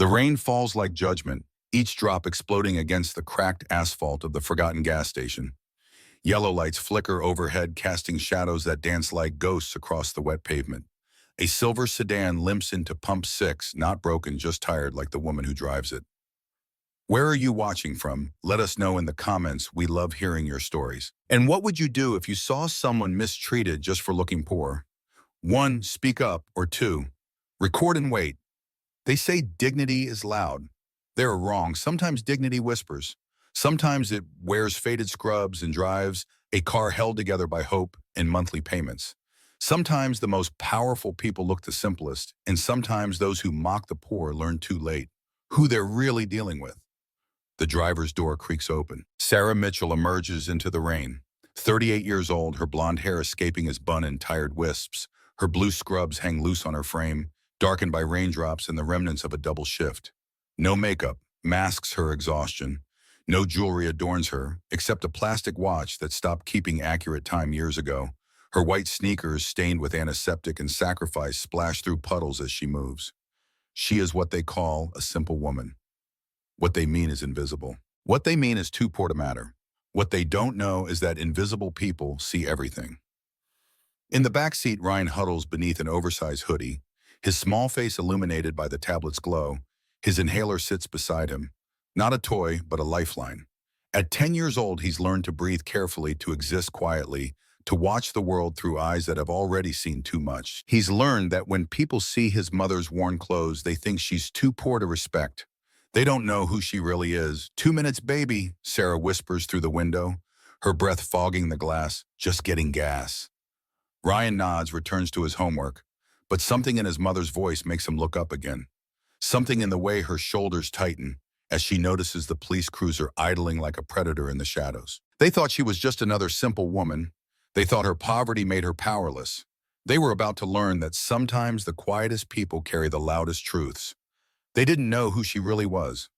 The rain falls like judgment, each drop exploding against the cracked asphalt of the forgotten gas station. Yellow lights flicker overhead, casting shadows that dance like ghosts across the wet pavement. A silver sedan limps into Pump 6, not broken, just tired like the woman who drives it. Where are you watching from? Let us know in the comments. We love hearing your stories. And what would you do if you saw someone mistreated just for looking poor? 1. Speak up, or 2. Record and wait. They say dignity is loud. They're wrong. Sometimes dignity whispers. Sometimes it wears faded scrubs and drives a car held together by hope and monthly payments. Sometimes the most powerful people look the simplest, and sometimes those who mock the poor learn too late who they're really dealing with. The driver's door creaks open. Sarah Mitchell emerges into the rain. 38 years old, her blonde hair escaping as bun in tired wisps. Her blue scrubs hang loose on her frame, darkened by raindrops and the remnants of a double shift. No makeup masks her exhaustion. No jewelry adorns her, except a plastic watch that stopped keeping accurate time years ago. Her white sneakers, stained with antiseptic and sacrifice, splash through puddles as she moves. She is what they call a simple woman. What they mean is invisible. What they mean is too poor to matter. What they don't know is that invisible people see everything. In the back seat, Ryan huddles beneath an oversized hoodie, his small face illuminated by the tablet's glow. His inhaler sits beside him. Not a toy, but a lifeline. At 10 years old, he's learned to breathe carefully, to exist quietly, to watch the world through eyes that have already seen too much. He's learned that when people see his mother's worn clothes, they think she's too poor to respect. They don't know who she really is. 2 minutes, baby, Sarah whispers through the window, her breath fogging the glass. Just getting gas. Ryan nods, returns to his homework, but something in his mother's voice makes him look up again. Something in the way her shoulders tighten as she notices the police cruiser idling like a predator in the shadows. They thought she was just another simple woman. They thought her poverty made her powerless. They were about to learn that sometimes the quietest people carry the loudest truths. They didn't know who she really was.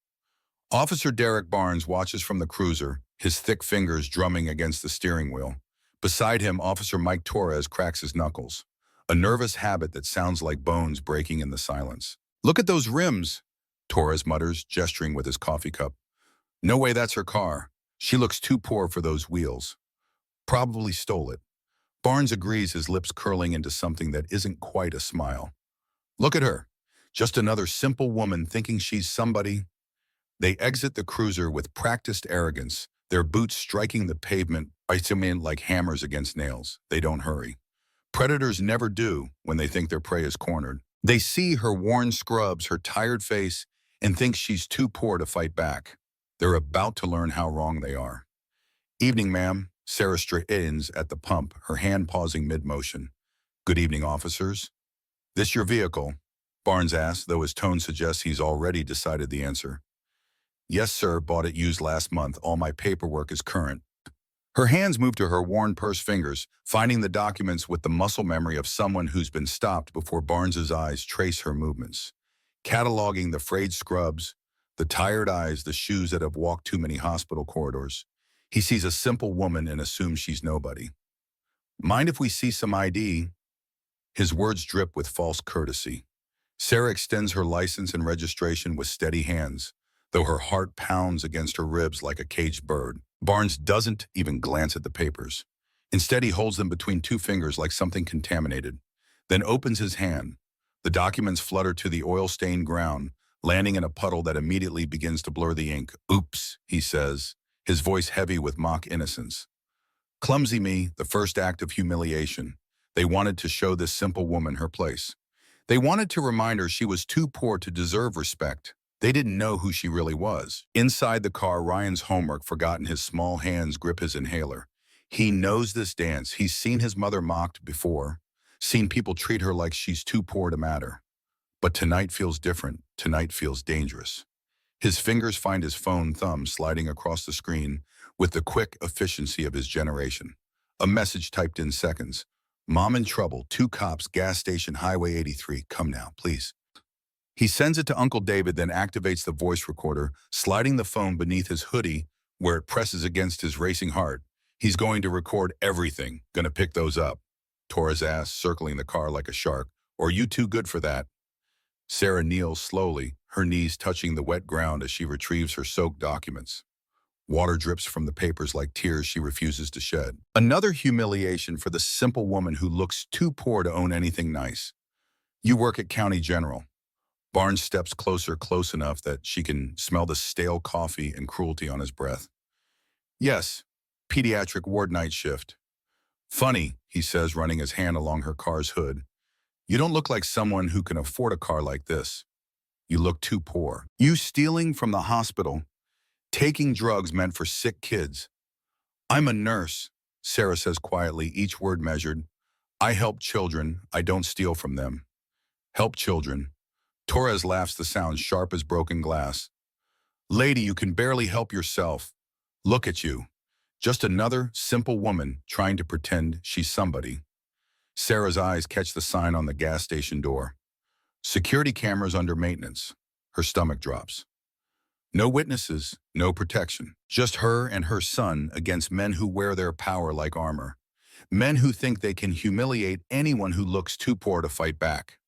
Officer Derek Barnes watches from the cruiser, his thick fingers drumming against the steering wheel. Beside him, Officer Mike Torres cracks his knuckles, a nervous habit that sounds like bones breaking in the silence. "Look at those rims," Torres mutters, gesturing with his coffee cup. "No way that's her car. She looks too poor for those wheels. Probably stole it." Barnes agrees, his lips curling into something that isn't quite a smile. "Look at her. Just another simple woman thinking she's somebody." They exit the cruiser with practiced arrogance, their boots striking the pavement, biting in like hammers against nails. They don't hurry. Predators never do when they think their prey is cornered. They see her worn scrubs, her tired face, and think she's too poor to fight back. They're about to learn how wrong they are. "Evening, ma'am." Sarah straightens at the pump, her hand pausing mid-motion. "Good evening, officers." "This your vehicle?" Barnes asks, though his tone suggests he's already decided the answer. "Yes, sir. Bought it used last month. All my paperwork is current." Her hands move to her worn purse fingers, finding the documents with the muscle memory of someone who's been stopped before Barnes's eyes trace her movements. Cataloging the frayed scrubs, the tired eyes, the shoes that have walked too many hospital corridors. He sees a simple woman and assumes she's nobody. "Mind if we see some ID?" His words drip with false courtesy. Sarah extends her license and registration with steady hands, though her heart pounds against her ribs like a caged bird. Barnes doesn't even glance at the papers. Instead, he holds them between two fingers like something contaminated, then opens his hand. The documents flutter to the oil-stained ground, landing in a puddle that immediately begins to blur the ink. "Oops," he says, his voice heavy with mock innocence. "Clumsy me, the first act of humiliation." They wanted to show this simple woman her place. They wanted to remind her she was too poor to deserve respect. They didn't know who she really was. Inside the car, Ryan's homework forgotten, his small hands grip his inhaler. He knows this dance. He's seen his mother mocked before, seen people treat her like she's too poor to matter. But tonight feels different. Tonight feels dangerous. His fingers find his phone thumb sliding across the screen with the quick efficiency of his generation. A message typed in seconds. "Mom in trouble. 2 cops, gas station, Highway 83. Come now, please." He sends it to Uncle David, then activates the voice recorder, sliding the phone beneath his hoodie where it presses against his racing heart. "He's going to record everything. Gonna pick those up." Torres asks, circling the car like a shark. "Or are you too good for that?" Sarah kneels slowly, her knees touching the wet ground as she retrieves her soaked documents. Water drips from the papers like tears she refuses to shed. Another humiliation for the simple woman who looks too poor to own anything nice. You work at County General. Barnes steps closer, close enough that she can smell the stale coffee and cruelty on his breath. Yes, pediatric ward night shift. Funny, he says, running his hand along her car's hood. You don't look like someone who can afford a car like this. You look too poor. You stealing from the hospital, taking drugs meant for sick kids. I'm a nurse, Sarah says quietly, each word measured. I help children, I don't steal from them. Help children. Torres laughs, the sound sharp as broken glass. Lady, you can barely help yourself. Look at you. Just another simple woman trying to pretend she's somebody. Sarah's eyes catch the sign on the gas station door. Security cameras under maintenance. Her stomach drops. No witnesses, no protection. Just her and her son against men who wear their power like armor. Men who think they can humiliate anyone who looks too poor to fight back.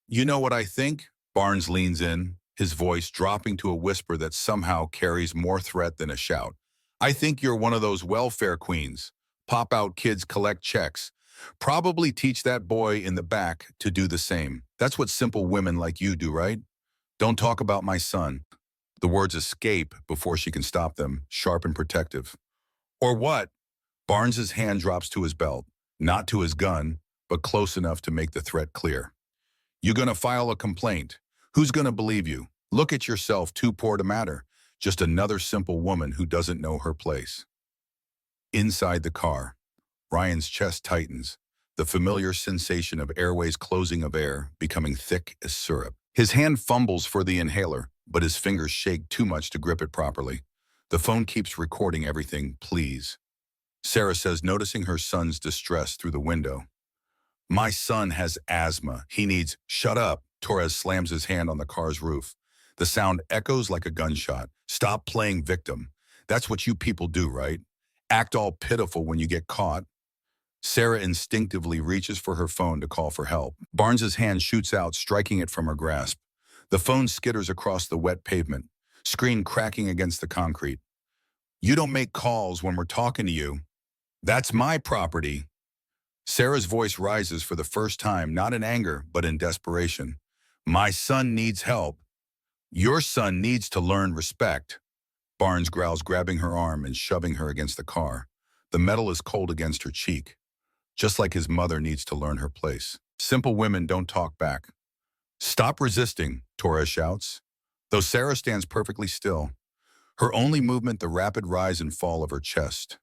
You know what I think? Barnes leans in, his voice dropping to a whisper that somehow carries more threat than a shout. I think you're one of those welfare queens. Pop out kids, collect checks. Probably teach that boy in the back to do the same. That's what simple women like you do, right? Don't talk about my son. The words escape before she can stop them, sharp and protective. Or what? Barnes's hand drops to his belt, not to his gun, but close enough to make the threat clear. You gonna file a complaint? Who's gonna believe you? Look at yourself, too poor to matter. Just another simple woman who doesn't know her place. Inside the car, Ryan's chest tightens, the familiar sensation of airways closing, of air becoming thick as syrup. His hand fumbles for the inhaler, but his fingers shake too much to grip it properly. The phone keeps recording everything, please. Sarah says, noticing her son's distress through the window. My son has asthma. He needs, shut up. Torres slams his hand on the car's roof. The sound echoes like a gunshot. Stop playing victim. That's what you people do, right? Act all pitiful when you get caught. Sarah instinctively reaches for her phone to call for help. Barnes's hand shoots out, striking it from her grasp. The phone skitters across the wet pavement, screen cracking against the concrete. You don't make calls when we're talking to you. That's my property. Sarah's voice rises for the first time, not in anger, but in desperation. My son needs help. Your son needs to learn respect. Barnes growls, grabbing her arm and shoving her against the car. The metal is cold against her cheek, just like his mother needs to learn her place. Simple women don't talk back. Stop resisting, Torres shouts, though Sarah stands perfectly still. Her only movement the rapid rise and fall of her chest.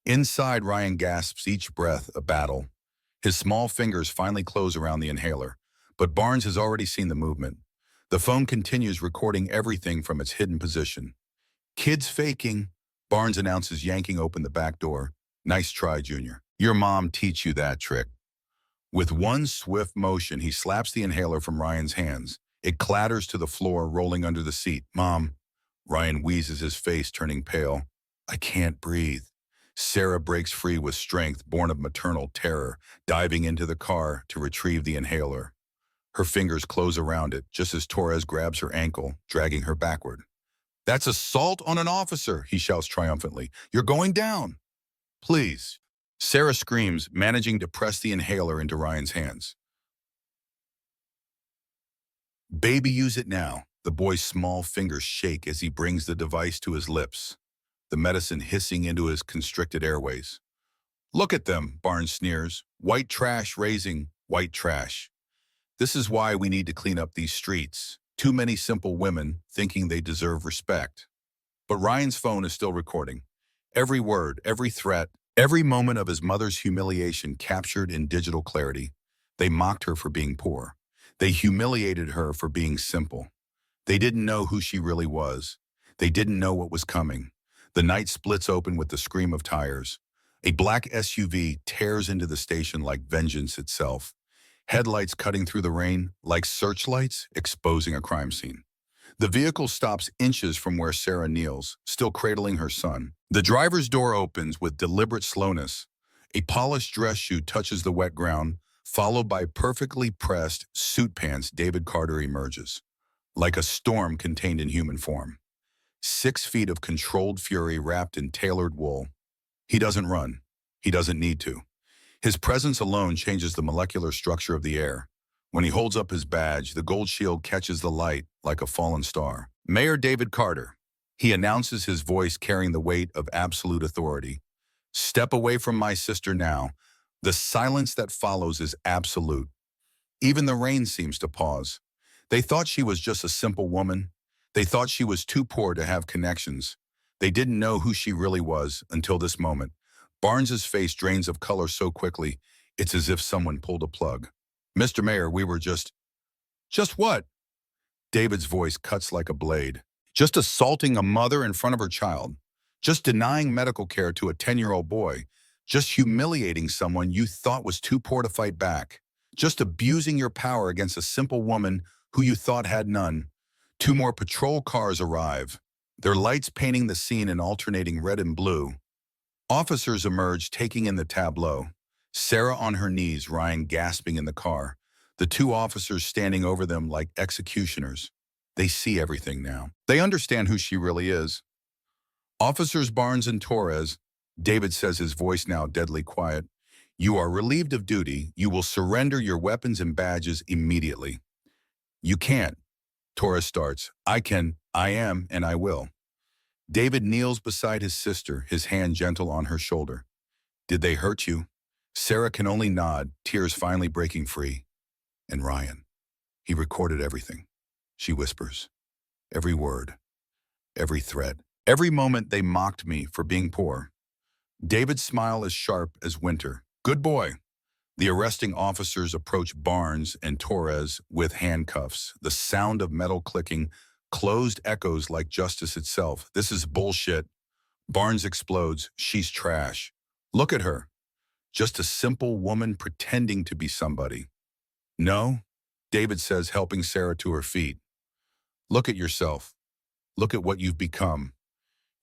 Inside, Ryan gasps, each breath a battle. His small fingers finally close around the inhaler, but Barnes has already seen the movement. The phone continues recording everything from its hidden position. Kids faking, Barnes announces, yanking open the back door. Nice try, Junior. Your mom teach you that trick. With one swift motion, he slaps the inhaler from Ryan's hands. It clatters to the floor, rolling under the seat. Mom. Ryan wheezes, his face turning pale. I can't breathe. Sarah breaks free with strength born of maternal terror, diving into the car to retrieve the inhaler. Her fingers close around it, just as Torres grabs her ankle, dragging her backward. That's assault on an officer, he shouts triumphantly. You're going down. Please. Sarah screams, managing to press the inhaler into Ryan's hands. Baby, use it now. The boy's small fingers shake as he brings the device to his lips, the medicine hissing into his constricted airways. Look at them, Barnes sneers. White trash raising white trash. This is why we need to clean up these streets. Too many simple women thinking they deserve respect. But Ryan's phone is still recording. Every word, every threat, every moment of his mother's humiliation captured in digital clarity. They mocked her for being poor. They humiliated her for being simple. They didn't know who she really was. They didn't know what was coming. The night splits open with the scream of tires. A black SUV tears into the station like vengeance itself. Headlights cutting through the rain like searchlights exposing a crime scene. The vehicle stops inches from where Sarah kneels, still cradling her son. The driver's door opens with deliberate slowness. A polished dress shoe touches the wet ground, Followed by perfectly pressed suit pants, David Carter emerges, like a storm contained in human form. 6 feet of controlled fury wrapped in tailored wool. He doesn't run. He doesn't need to. His presence alone changes the molecular structure of the air. When he holds up his badge, the gold shield catches the light like a fallen star. Mayor David Carter. He announces, his voice carrying the weight of absolute authority. Step away from my sister now. The silence that follows is absolute. Even the rain seems to pause. They thought she was just a simple woman. They thought she was too poor to have connections. They didn't know who she really was until this moment. Barnes's face drains of color so quickly, it's as if someone pulled a plug. Mr. Mayor, we were just what? David's voice cuts like a blade. Just assaulting a mother in front of her child. Just denying medical care to a 10-year-old boy. Just humiliating someone you thought was too poor to fight back. Just abusing your power against a simple woman who you thought had none. 2 more patrol cars arrive, their lights painting the scene in alternating red and blue. Officers emerge, taking in the tableau. Sarah on her knees, Ryan gasping in the car. The 2 officers standing over them like executioners. They see everything now. They understand who she really is. Officers Barnes and Torres, David says, his voice now deadly quiet. You are relieved of duty. You will surrender your weapons and badges immediately. You can't. Torres starts. I can, I am, and I will. David kneels beside his sister, his hand gentle on her shoulder. Did they hurt you? Sarah can only nod, tears finally breaking free. And Ryan. He recorded everything. She whispers. Every word. Every threat. Every moment they mocked me for being poor. David's smile is sharp as winter. Good boy. The arresting officers approach Barnes and Torres with handcuffs. The sound of metal clicking, closed echoes like justice itself. This is bullshit. Barnes explodes. She's trash. Look at her. Just a simple woman pretending to be somebody. No, David says, helping Sarah to her feet. Look at yourself. Look at what you've become.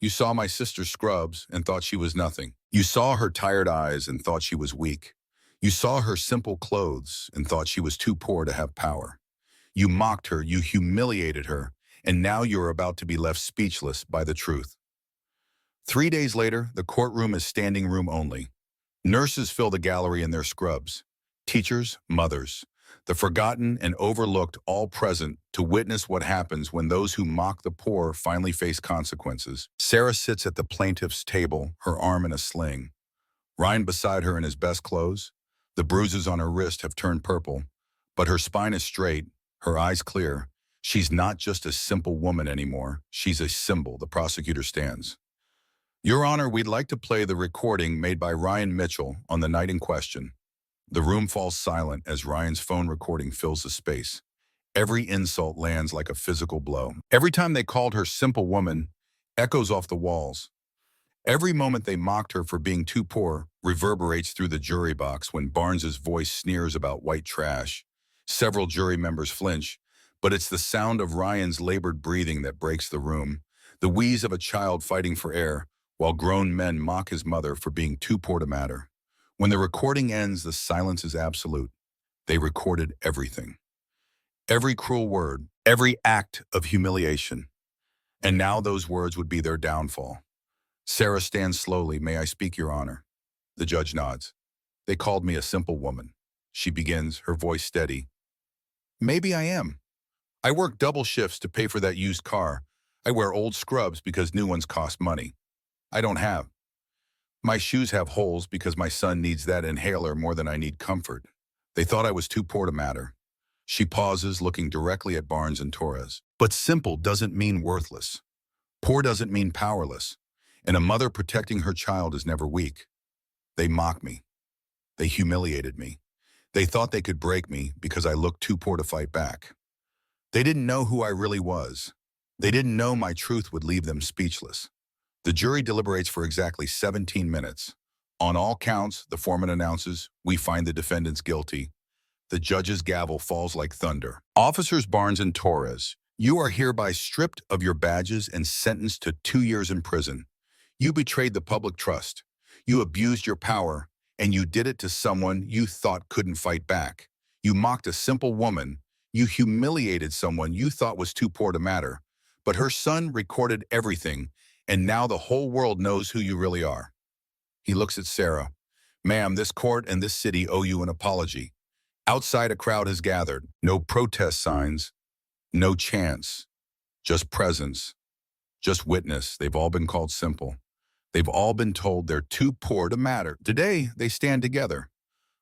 You saw my sister's scrubs and thought she was nothing. You saw her tired eyes and thought she was weak. You saw her simple clothes and thought she was too poor to have power. You mocked her, you humiliated her, and now you're about to be left speechless by the truth. 3 days later, the courtroom is standing room only. Nurses fill the gallery in their scrubs. Teachers, mothers, the forgotten and overlooked, all present to witness what happens when those who mock the poor finally face consequences. Sarah sits at the plaintiff's table, her arm in a sling. Ryan beside her in his best clothes. The bruises on her wrist have turned purple, but her spine is straight, her eyes clear. She's not just a simple woman anymore. She's a symbol. The prosecutor stands. Your Honor, we'd like to play the recording made by Ryan Mitchell on the night in question. The room falls silent as Ryan's phone recording fills the space. Every insult lands like a physical blow. Every time they called her simple woman, echoes off the walls. Every moment they mocked her for being too poor reverberates through the jury box when Barnes's voice sneers about white trash. Several jury members flinch, but it's the sound of Ryan's labored breathing that breaks the room, the wheeze of a child fighting for air, while grown men mock his mother for being too poor to matter. When the recording ends, the silence is absolute. They recorded everything. Every cruel word, every act of humiliation. And now those words would be their downfall. Sarah stands slowly. May I speak, Your Honor? The judge nods. They called me a simple woman. She begins, her voice steady. Maybe I am. I work double shifts to pay for that used car. I wear old scrubs because new ones cost money. I don't have. My shoes have holes because my son needs that inhaler more than I need comfort. They thought I was too poor to matter. She pauses, looking directly at Barnes and Torres. But simple doesn't mean worthless. Poor doesn't mean powerless. And a mother protecting her child is never weak. They mocked me. They humiliated me. They thought they could break me because I looked too poor to fight back. They didn't know who I really was. They didn't know my truth would leave them speechless. The jury deliberates for exactly 17 minutes. On all counts, the foreman announces, we find the defendants guilty. The judge's gavel falls like thunder. Officers Barnes and Torres, you are hereby stripped of your badges and sentenced to 2 years in prison. You betrayed the public trust. You abused your power, And you did it to someone you thought couldn't fight back. You mocked a simple woman. You humiliated someone you thought was too poor to matter. But her son recorded everything, and now the whole world knows who you really are. He looks at Sarah. Ma'am, this court and this city owe you an apology. Outside a crowd has gathered. No protest signs, no chants, just presence, just witness. They've all been called simple. They've all been told they're too poor to matter. Today, they stand together.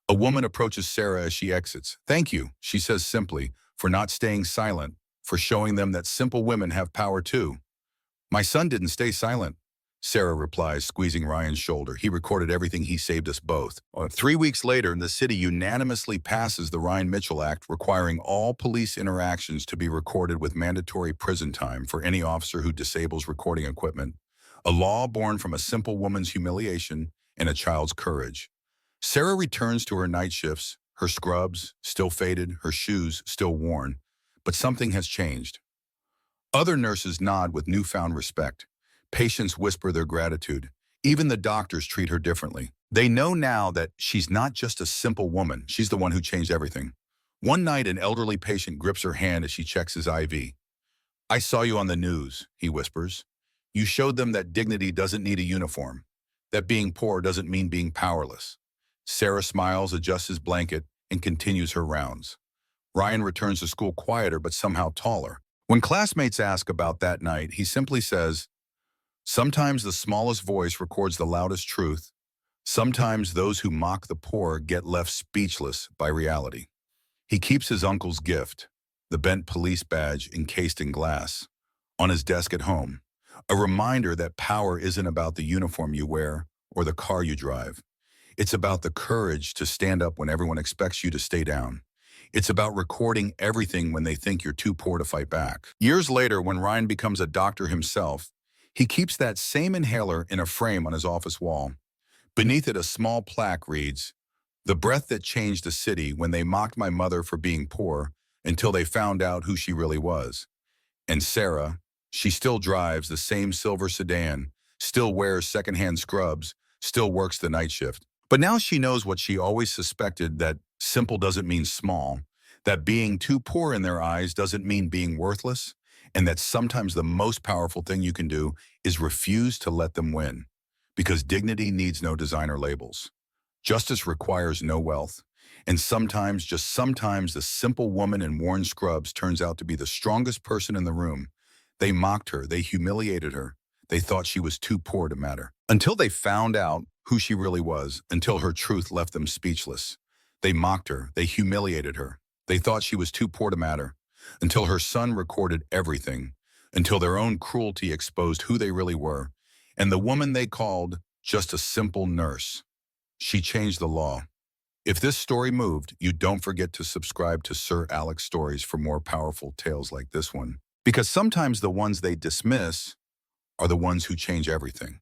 A woman approaches Sarah as she exits. Thank you, she says simply, for not staying silent, for showing them that simple women have power too. My son didn't stay silent, Sarah replies, squeezing Ryan's shoulder. He recorded everything. He saved us both. 3 weeks later, the city unanimously passes the Ryan Mitchell Act, requiring all police interactions to be recorded with mandatory prison time for any officer who disables recording equipment. A law born from a simple woman's humiliation and a child's courage. Sarah returns to her night shifts, her scrubs still faded, her shoes still worn, but something has changed. Other nurses nod with newfound respect. Patients whisper their gratitude. Even the doctors treat her differently. They know now that she's not just a simple woman, she's the one who changed everything. One night, an elderly patient grips her hand as she checks his IV. I saw you on the news, he whispers. You showed them that dignity doesn't need a uniform, that being poor doesn't mean being powerless. Sarah smiles, adjusts his blanket, and continues her rounds. Ryan returns to school quieter but somehow taller. When classmates ask about that night, he simply says, sometimes the smallest voice records the loudest truth. Sometimes those who mock the poor get left speechless by reality. He keeps his uncle's gift, the bent police badge encased in glass, on his desk at home. A reminder that power isn't about the uniform you wear or the car you drive. It's about the courage to stand up when everyone expects you to stay down. It's about recording everything when they think you're too poor to fight back. Years later, when Ryan becomes a doctor himself, he keeps that same inhaler in a frame on his office wall. Beneath it, a small plaque reads, "The breath that changed the city when they mocked my mother for being poor until they found out who she really was." And Sarah, she still drives the same silver sedan, still wears secondhand scrubs, still works the night shift. But now she knows what she always suspected, that simple doesn't mean small, that being too poor in their eyes doesn't mean being worthless, and that sometimes the most powerful thing you can do is refuse to let them win. Because dignity needs no designer labels. Justice requires no wealth. And sometimes, just sometimes, the simple woman in worn scrubs turns out to be the strongest person in the room. They mocked her, they humiliated her. They thought she was too poor to matter. Until they found out who she really was, until her truth left them speechless. They mocked her, they humiliated her. They thought she was too poor to matter. Until her son recorded everything. Until their own cruelty exposed who they really were. And the woman they called just a simple nurse. She changed the law. If this story moved, you don't forget to subscribe to Sir Alex Stories for more powerful tales like this one. Because sometimes the ones they dismiss are the ones who change everything.